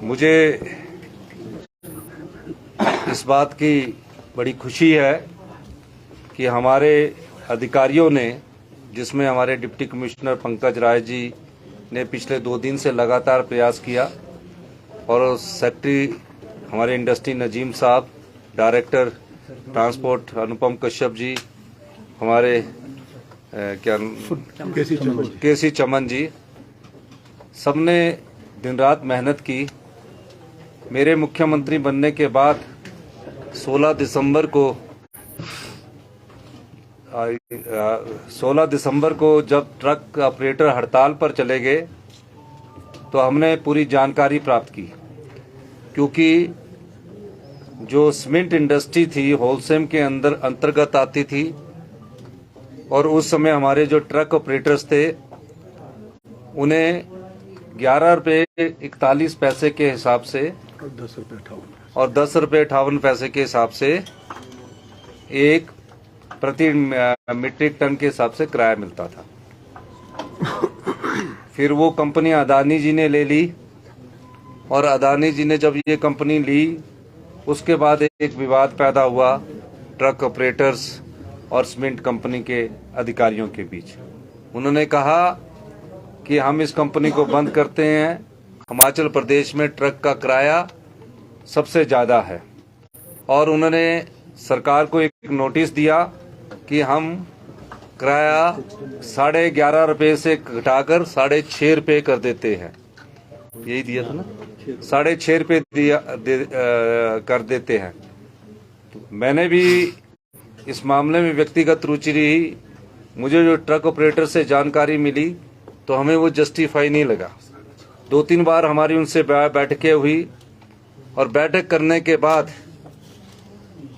मुझे इस बात की बड़ी खुशी है कि हमारे अधिकारियों ने, जिसमें हमारे डिप्टी कमिश्नर पंकज राय जी ने पिछले 2 दिन से लगातार प्रयास किया और सेक्रेटरी हमारे इंडस्ट्री नजीम साहब, डायरेक्टर ट्रांसपोर्ट अनुपम कश्यप जी, हमारे केसी चमन जी, सबने दिन रात मेहनत की। मेरे मुख्यमंत्री बनने के बाद 16 दिसंबर को जब ट्रक ऑपरेटर हड़ताल पर चले गए तो हमने पूरी जानकारी प्राप्त की, क्योंकि जो सीमेंट इंडस्ट्री थी होलसेल के अंतर्गत आती थी और उस समय हमारे जो ट्रक ऑपरेटर्स थे उन्हें 11 रुपये 41 पैसे के हिसाब से और 10 रुपये 58 पैसे के हिसाब से एक प्रति मीट्रिक टन के हिसाब से किराया मिलता था। फिर वो कंपनी अदानी जी ने ले ली और अदानी जी ने जब ये कंपनी ली उसके बाद एक विवाद पैदा हुआ ट्रक ऑपरेटर्स और सीमेंट कंपनी के अधिकारियों के बीच। उन्होंने कहा कि हम इस कंपनी को बंद करते हैं, हिमाचल प्रदेश में ट्रक का किराया सबसे ज़्यादा है, और उन्होंने सरकार को एक नोटिस दिया कि हम किराया 11.5 रुपये से घटाकर 6.5 रुपये कर देते हैं। यही दिया था ना, 6.5 रुपये कर देते हैं। तो मैंने भी इस मामले में व्यक्तिगत रुचि रही। मुझे जो ट्रक ऑपरेटर से जानकारी मिली तो हमें वो जस्टिफाई नहीं लगा। 2-3 बार हमारी उनसे बैठकें हुई और बैठक करने के बाद,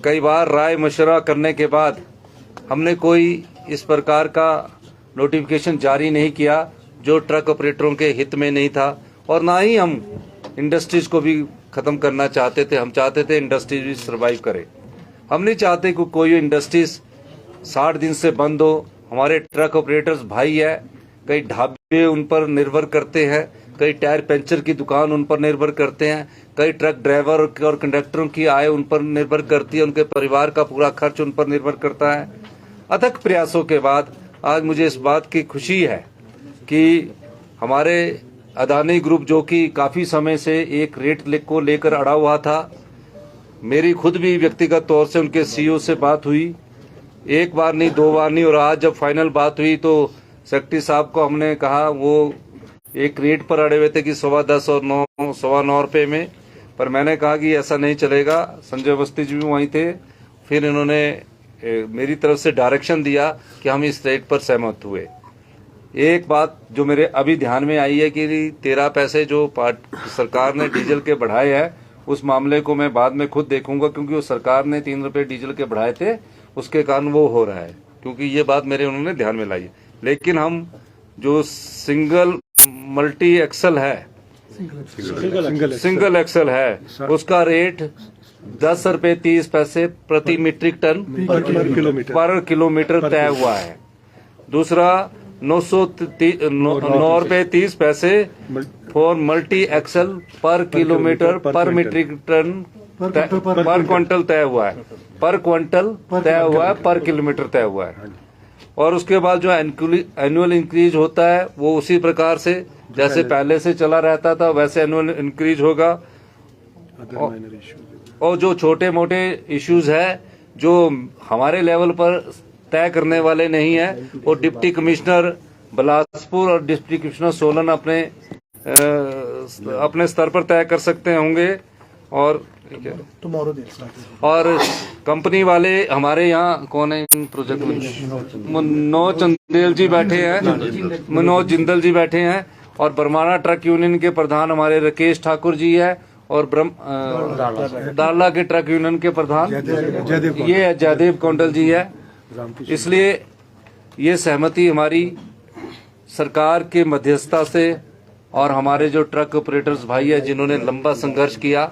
कई बार राय मशवरा करने के बाद हमने कोई इस प्रकार का नोटिफिकेशन जारी नहीं किया जो ट्रक ऑपरेटरों के हित में नहीं था, और ना ही हम इंडस्ट्रीज को भी ख़त्म करना चाहते थे। हम चाहते थे इंडस्ट्रीज भी सर्वाइव करे। हम नहीं चाहते कि कोई इंडस्ट्रीज 60 दिन से बंद हो। हमारे ट्रक ऑपरेटर्स भाई है, कई ढाबे उन पर निर्भर करते हैं, कई टायर पंचर की दुकान उन पर निर्भर करते हैं, कई ट्रक ड्राइवर और कंडक्टरों की आय उन पर निर्भर करती है, उनके परिवार का पूरा खर्च उन पर निर्भर करता है। अथक प्रयासों के बाद आज मुझे इस बात की खुशी है कि हमारे अदानी ग्रुप, जो कि काफ़ी समय से एक रेट को लेकर अड़ा हुआ था, मेरी खुद भी व्यक्तिगत तौर से उनके सीईओ से बात हुई, 1 बार नहीं 2 बार नहीं, और आज जब फाइनल बात हुई तो सेक्रेटरी साहब को हमने कहा, वो एक रेट पर अड़े हुए थे कि 10.25 और 9.25 रुपये में, पर मैंने कहा कि ऐसा नहीं चलेगा। संजय अवस्थी जी भी वहीं थे। फिर इन्होंने मेरी तरफ से डायरेक्शन दिया कि हम इस रेट पर सहमत हुए। एक बात जो मेरे अभी ध्यान में आई है कि 13 पैसे जो सरकार ने डीजल के बढ़ाए हैं, उस मामले को मैं बाद में खुद देखूंगा, क्योंकि वो सरकार ने 3 रुपये डीजल के बढ़ाए थे, उसके कारण वो हो रहा है, क्योंकि ये बात मेरे उन्होंने ध्यान में लाई है। लेकिन हम जो सिंगल मल्टी एक्सल है, सिंगल एक्सल है, उसका रेट 10 रुपये 30 पैसे प्रति मीट्रिक टन पर किलोमीटर तय हुआ है। दूसरा 9 रुपये 30 पैसे फॉर मल्टी एक्सल पर किलोमीटर पर मीट्रिक टन पर क्विंटल तय हुआ है, पर क्विंटल तय हुआ है, पर किलोमीटर तय हुआ है। और उसके बाद जो एनुअल इंक्रीज होता है वो उसी प्रकार से जैसे पहले से चला रहता था वैसे एनुअल इंक्रीज होगा। और जो छोटे मोटे इश्यूज है जो हमारे लेवल पर तय करने वाले नहीं है, वो डिप्टी कमिश्नर बिलासपुर और डिप्टी कमिश्नर सोलन अपने स्तर पर तय कर सकते होंगे। और कंपनी वाले हमारे यहाँ कौन है इन प्रोजेक्ट में, मनोज चंदेल जी बैठे हैं, मनोज जिंदल जी बैठे हैं, और बरमाना ट्रक यूनियन के प्रधान हमारे राकेश ठाकुर जी है, और दारला के ट्रक यूनियन के प्रधान ये जयदेव कौंडल जी है। इसलिए ये सहमति हमारी सरकार के मध्यस्थता से और हमारे जो ट्रक ऑपरेटर्स भाई है जिन्होंने लंबा संघर्ष किया,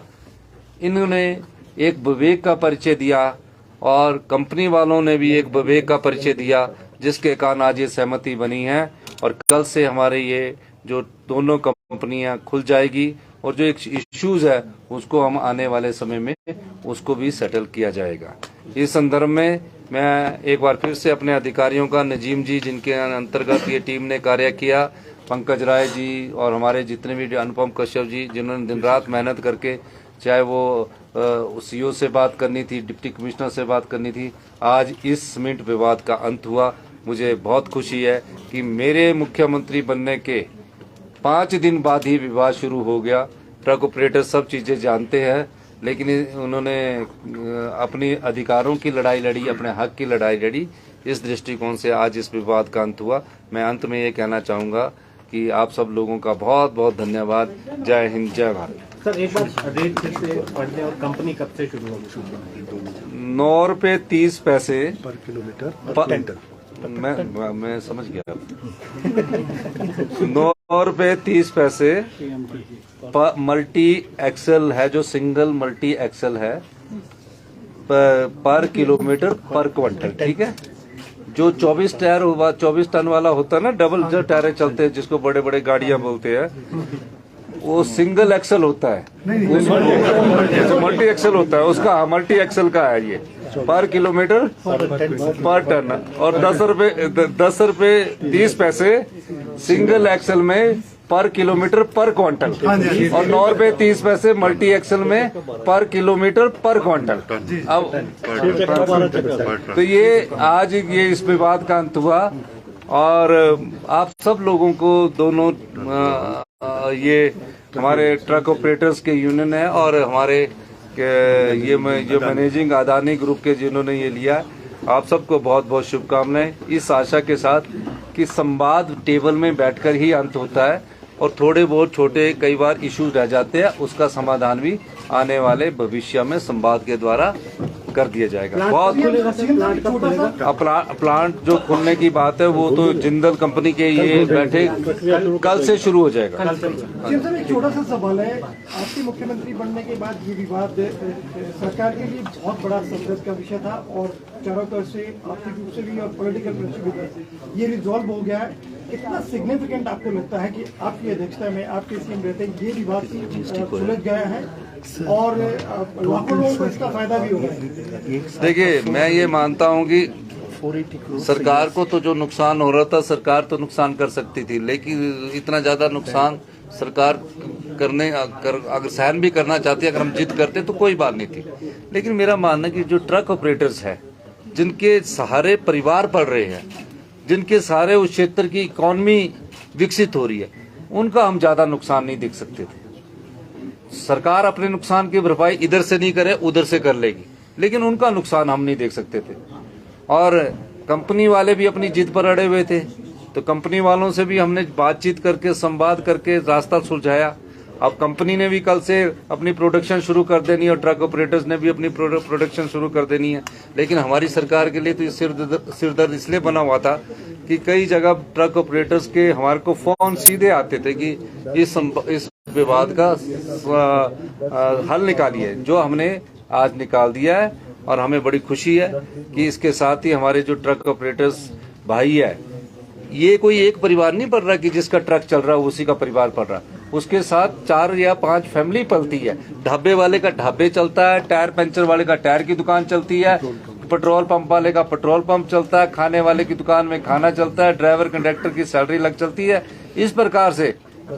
इन्होंने एक विवेक का परिचय दिया और कंपनी वालों ने भी एक विवेक का परिचय दिया, जिसके कारण आज ये सहमति बनी है। और कल से हमारे ये जो दोनों कंपनियां खुल जाएगी और जो एक इश्यूज है उसको हम आने वाले समय में उसको भी सेटल किया जाएगा। इस संदर्भ में मैं एक बार फिर से अपने अधिकारियों का, नजीम जी जिनके अंतर्गत ये टीम ने कार्य किया, पंकज राय जी और हमारे जितने भी अनुपम कश्यप जी जिन्होंने दिन रात मेहनत करके, चाहे वो सीओ से बात करनी थी, डिप्टी कमिश्नर से बात करनी थी, आज इस सीमेंट विवाद का अंत हुआ। मुझे बहुत खुशी है कि मेरे मुख्यमंत्री बनने के 5 दिन बाद ही विवाद शुरू हो गया। ट्रक ऑपरेटर सब चीज़ें जानते हैं, लेकिन उन्होंने अपने अधिकारों की लड़ाई लड़ी, अपने हक की लड़ाई लड़ी। इस दृष्टिकोण से आज इस विवाद का अंत हुआ। मैं अंत में ये कहना चाहूँगा कि आप सब लोगों का बहुत बहुत धन्यवाद। जय हिंद, जय भारत। सर एक बार रेट फिर से पढ़ने, और कंपनी कब से शुरू होगी? 9 रुपये 30 पैसे पर किलोमीटर मैं समझ गया। 9 रुपये 30 पैसे मल्टी एक्सल है, जो सिंगल मल्टी एक्सल है, पर किलोमीटर पर क्विंटल। ठीक है। जो 24 टायर 24 टन वाला होता है ना, डबल जो टायर चलते हैं जिसको बड़े बड़े गाड़ियां बोलते हैं, वो सिंगल एक्सल होता है, मल्टी एक्सल होता है उसका। मल्टी एक्सल का है ये, पर किलोमीटर पर टन। और 10 रुपये 30 पैसे सिंगल एक्सल में पर किलोमीटर पर क्विंटल, और 9 रुपये 30 पैसे मल्टी एक्सल में पर किलोमीटर पर क्विंटल। अब तो ये आज ये इस विवाद का अंत हुआ, और आप सब लोगों को दोनों ये हमारे ट्रक ऑपरेटर्स के यूनियन है और हमारे ये जो मैनेजिंग अदानी ग्रुप के जिन्होंने ये लिया, आप सबको बहुत बहुत शुभकामनाएं, इस आशा के साथ कि संवाद टेबल में बैठकर ही अंत होता है, और थोड़े बहुत छोटे कई बार इश्यूज रह जाते हैं, उसका समाधान भी आने वाले भविष्य में संवाद के द्वारा कर दिया जाएगा। बहुत प्लांट जो खुलने की बात है वो तो जिंदल कंपनी के ये बैठे कल से शुरू हो जाएगा। एक छोटा सा सवाल है, आपके मुख्यमंत्री बनने के बाद ये विवाद सरकार के लिए बहुत बड़ा संसद का विषय था, और चारों तरफ से आर्थिक रूप से भी और पॉलिटिकल प्रेशर भी ये रिजॉल्व हो गया है। कितना सिग्निफिकेंट आपको लगता है कि आपकी अध्यक्षता में, आपके सीएम रहते हैं, ये विवाद सुलझ गया है और लाखों लोगों को इसका फायदा भी होगा? देखिए, मैं ये मानता हूँ कि सरकार को तो जो नुकसान हो रहा था, सरकार तो नुकसान कर सकती थी, लेकिन इतना ज्यादा नुकसान सरकार अगर सहन भी करना चाहती है, अगर हम जिद करते तो कोई बात नहीं थी। लेकिन मेरा मानना है कि जो ट्रक ऑपरेटर्स है, जिनके सहारे परिवार पढ़ रहे हैं, जिनके सहारे उस क्षेत्र की इकोनॉमी विकसित हो रही है, उनका हम ज्यादा नुकसान नहीं देख सकते थे। सरकार अपने नुकसान की भरपाई इधर से नहीं करे, उधर से कर लेगी, लेकिन उनका नुकसान हम नहीं देख सकते थे। और कंपनी वाले भी अपनी जिद पर अड़े हुए थे, तो कंपनी वालों से भी हमने बातचीत करके, संवाद करके रास्ता सुलझाया। अब कंपनी ने भी कल से अपनी प्रोडक्शन शुरू कर देनी है और ट्रक ऑपरेटर्स ने भी अपनी प्रोडक्शन शुरू कर देनी है। लेकिन हमारी सरकार के लिए तो ये सिरदर्द इसलिए बना हुआ था कि कई जगह ट्रक ऑपरेटर्स के हमारे को फोन सीधे आते थे कि इस विवाद का हल निकालिए, जो हमने आज निकाल दिया है। और हमें बड़ी खुशी है कि इसके साथ ही हमारे जो ट्रक ऑपरेटर्स भाई है, ये कोई एक परिवार नहीं पल रहा कि जिसका ट्रक चल रहा है उसी का परिवार पल रहा, उसके साथ 4 या 5 फैमिली पलती है। ढाबे वाले का ढाबे चलता है, टायर पंचर वाले का टायर की दुकान चलती है, पेट्रोल पंप वाले का पेट्रोल पंप चलता है, खाने वाले की दुकान में खाना चलता है, ड्राइवर कंडक्टर की सैलरी लग चलती है। इस प्रकार से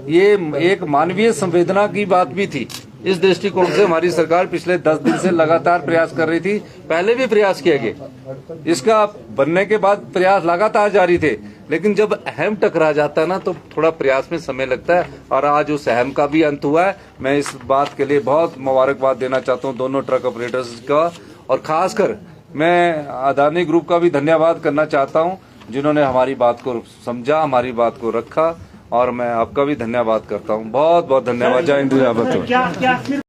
ये एक मानवीय संवेदना की बात भी थी। इस दृष्टिकोण से हमारी सरकार पिछले 10 दिन से लगातार प्रयास कर रही थी। पहले भी प्रयास किए गए, इसका बनने के बाद प्रयास लगातार जारी थे, लेकिन जब अहम टकरा जाता है ना तो थोड़ा प्रयास में समय लगता है। और आज उस अहम का भी अंत हुआ है। मैं इस बात के लिए बहुत मुबारकबाद देना चाहता हूँ दोनों ट्रक ऑपरेटर्स का, और खासकर मैं अदानी ग्रुप का भी धन्यवाद करना चाहता हूँ, जिन्होंने हमारी बात को समझा, हमारी बात को रखा, और मैं आपका भी धन्यवाद करता हूँ। बहुत बहुत धन्यवाद। जय हिंद, जय भारत।